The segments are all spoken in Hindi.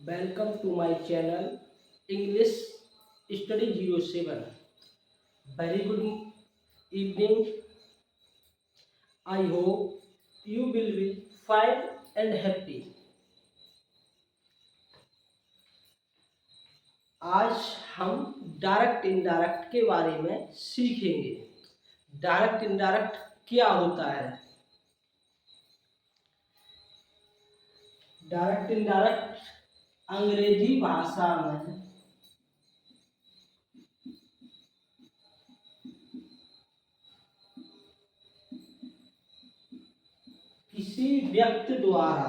Welcome to my channel English Study 07. Very good evening. I hope you will be fine and happy. आज हम डायरेक्ट इनडायरेक्ट के बारे में सीखेंगे। डायरेक्ट इनडायरेक्ट क्या होता है? डायरेक्ट इनडायरेक्ट अंग्रेजी भाषा में किसी व्यक्ति द्वारा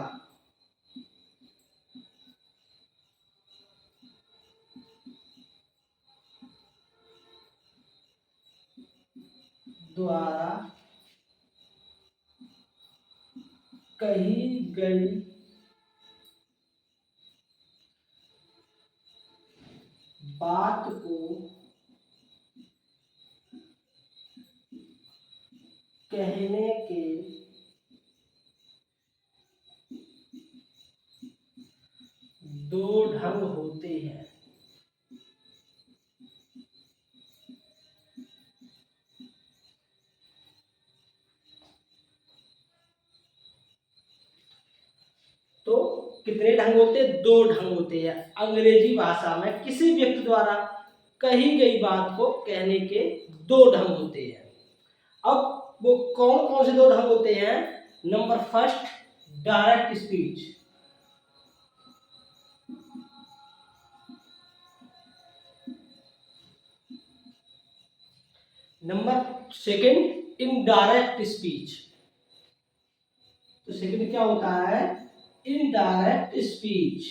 कही गई बात को कहने के दो ढंग होते हैं। तो कितने ढंग होते हैं? दो ढंग होते हैं। अंग्रेजी भाषा में किसी व्यक्ति द्वारा कही गई बात को कहने के दो ढंग होते हैं। अब वो कौन कौन से दो ढंग होते हैं? Number first, direct speech. Number second, indirect speech. तो सेकंड क्या होता है? Indirect speech.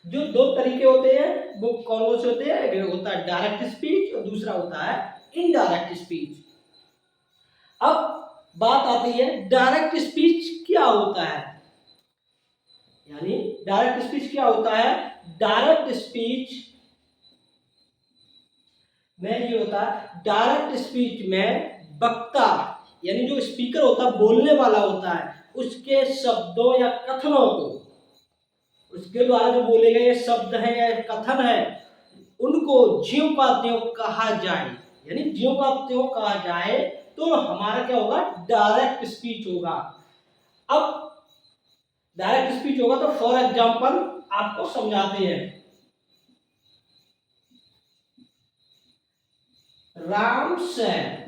जो दो तरीके होते हैं वो कौन कौन से होते हैं? एक होता है डायरेक्ट स्पीच और दूसरा होता है इनडायरेक्ट स्पीच। अब बात आती है डायरेक्ट स्पीच क्या होता है, यानी डायरेक्ट स्पीच क्या होता है? डायरेक्ट स्पीच में ये होता है, डायरेक्ट स्पीच में वक्ता यानी जो स्पीकर होता है, बोलने वाला होता है, उसके शब्दों या कथनों को, उसके द्वारा जो बोले गए शब्द है या कथन है, उनको ज्यों का त्यों कहा जाए, यानी ज्यों का त्यों कहा जाए तो हमारा क्या होगा? डायरेक्ट स्पीच होगा। अब डायरेक्ट स्पीच होगा तो फॉर एग्जांपल आपको समझाते हैं। Ram said,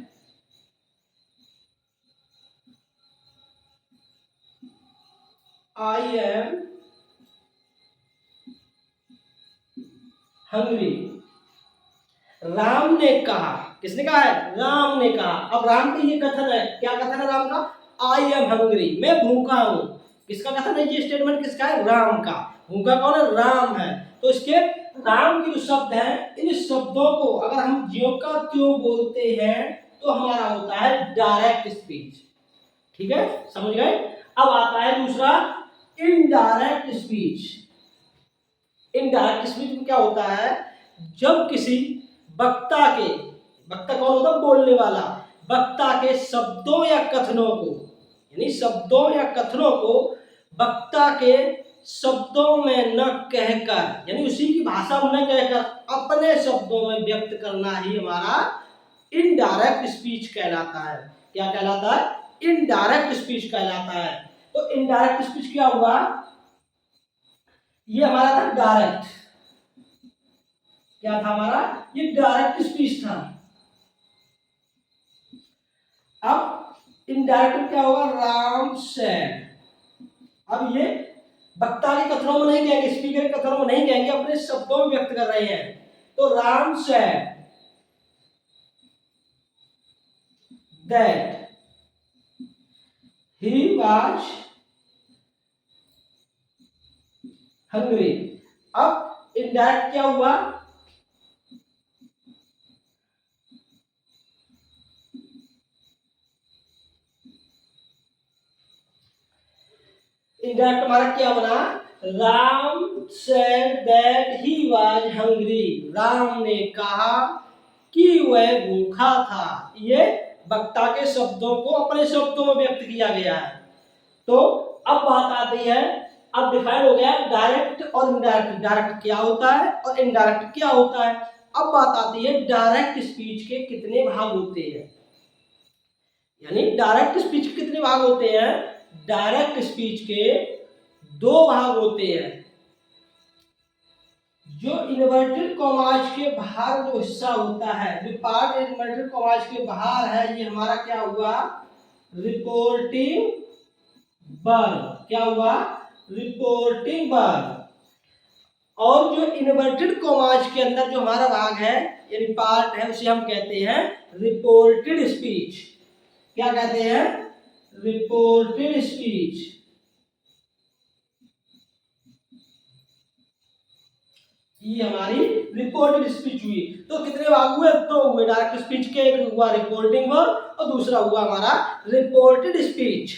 I am hungry. Ram ने कहा। किसने कहा है? राम ने कहा। अब राम का ये कथन है, क्या कथन है राम का? आई एम हंग्री, मैं भूखा हूं। किसका कथन है? ये स्टेटमेंट किसका है? राम का। भूखा कौन है? राम है। तो इसके राम के जो शब्द हैं, इन शब्दों को अगर हम ज्यों का त्यों बोलते हैं तो हमारा होता है डायरेक्ट स्पीच। ठीक है, समझ गए? अब आता है दूसरा, इनडायरेक्ट स्पीच। इनडायरेक्ट स्पीच में क्या होता है? जब किसी वक्ता कौन होता है? बोलने वाला। वक्ता के शब्दों या कथनों को, यानी शब्दों या कथनों को वक्ता के शब्दों में न कहकर, यानी उसी की भाषा में न कहकर अपने शब्दों में व्यक्त करना ही हमारा इनडायरेक्ट स्पीच कहलाता है। क्या कहलाता है? इनडायरेक्ट स्पीच कहलाता है। तो इनडायरेक्ट स्पीच क्या हुआ? ये हमारा था डायरेक्ट। क्या था हमारा? ये डायरेक्ट स्पीच था। अब इनडायरेक्ट क्या होगा? राम सेड। अब ये वक्ता के कथनों में नहीं कहेंगे, स्पीकर के कथनों में नहीं कहेंगे, अपने शब्दों में व्यक्त कर रहे हैं। तो Ram said that he was hungry. अब इनडायरेक्ट क्या हुआ? इनडायरेक्ट हमारा क्या बना? Ram said that he was hungry. Ram ने कहा कि वह भूखा था। ये वक्ता के शब्दों को अपने शब्दों में व्यक्त किया गया है। तो अब बात आती है, अब डिफाइन हो गया डायरेक्ट और इनडायरेक्ट। डायरेक्ट क्या होता है और इनडायरेक्ट क्या होता है। अब बात आती है डायरेक्ट स्पीच के कितने भाग होते हैं, यानी डायरेक्ट स्पीच के कितने भाग होते हैं। डायरेक्ट स्पीच के दो भाग होते हैं। जो इन्वर्टेड कॉमास के बाहर जो हिस्सा होता है, जो पार्ट इन्वर्टेड कॉमास के बाहर है, ये हमारा क्या हुआ, रिपोर्टिंग वर्ब। क्या हुआ, रिपोर्टिंग वर्ब। और जो इन्वर्टेड कॉमास के अंदर जो हमारा भाग है यानी पार्ट है, उसे हम कहते हैं रिपोर्टेड स्पीच। क्या कहते हैं, रिपोर्टेड स्पीच। ये हमारी रिपोर्टेड स्पीच हुई। तो कितने भाग हुए, दो हुए डायरेक्ट स्पीच के, एक हुआ रिपोर्टिंग वर्ब और दूसरा हुआ हमारा रिपोर्टेड स्पीच।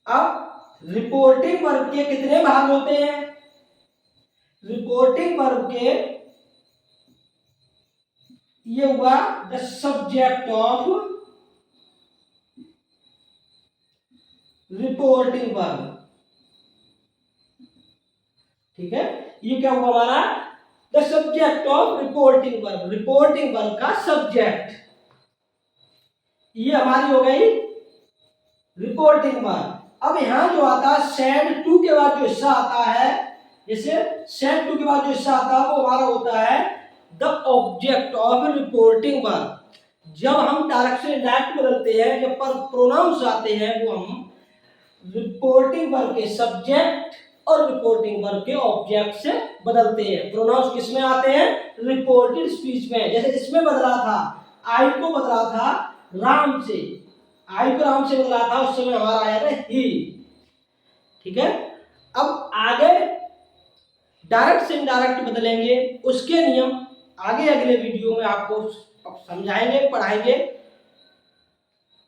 अब रिपोर्टिंग वर्ब के कितने भाग होते हैं। रिपोर्टिंग वर्ब के ये हुआ the subject of reporting verb. ठीक है, ये क्या हुआ हमारा, the subject of reporting verb. Reporting verb का सब्जेक्ट, ये हमारी हो गई रिपोर्टिंग वर्ब। अब यहां जो आता है सेड टू के बाद जो हिस्सा आता है, जैसे सेड टू के बाद जो हिस्सा आता है वो हमारा होता है the object of reporting verb. जब हम डायरेक्ट से इनडायरेक्ट बदलते हैं, जब पर प्रोनाउंस आते हैं, वो हम रिपोर्टिंग वर्ब के सब्जेक्ट और रिपोर्टिंग वर्ब के ऑब्जेक्ट से बदलते हैं। प्रोनाउंस किस में आते हैं, रिपोर्टेड स्पीच में। जैसे इसमें बदला था, आई को बदला था राम से, आई को राम से बदला था, उस समय हमारा आया था ही। ठीक है, अब आगे डायरेक्ट से इनडायरेक्ट बदलेंगे, उसके नियम आगे अगले वीडियो में आपको समझाएंगे, पढ़ाएंगे।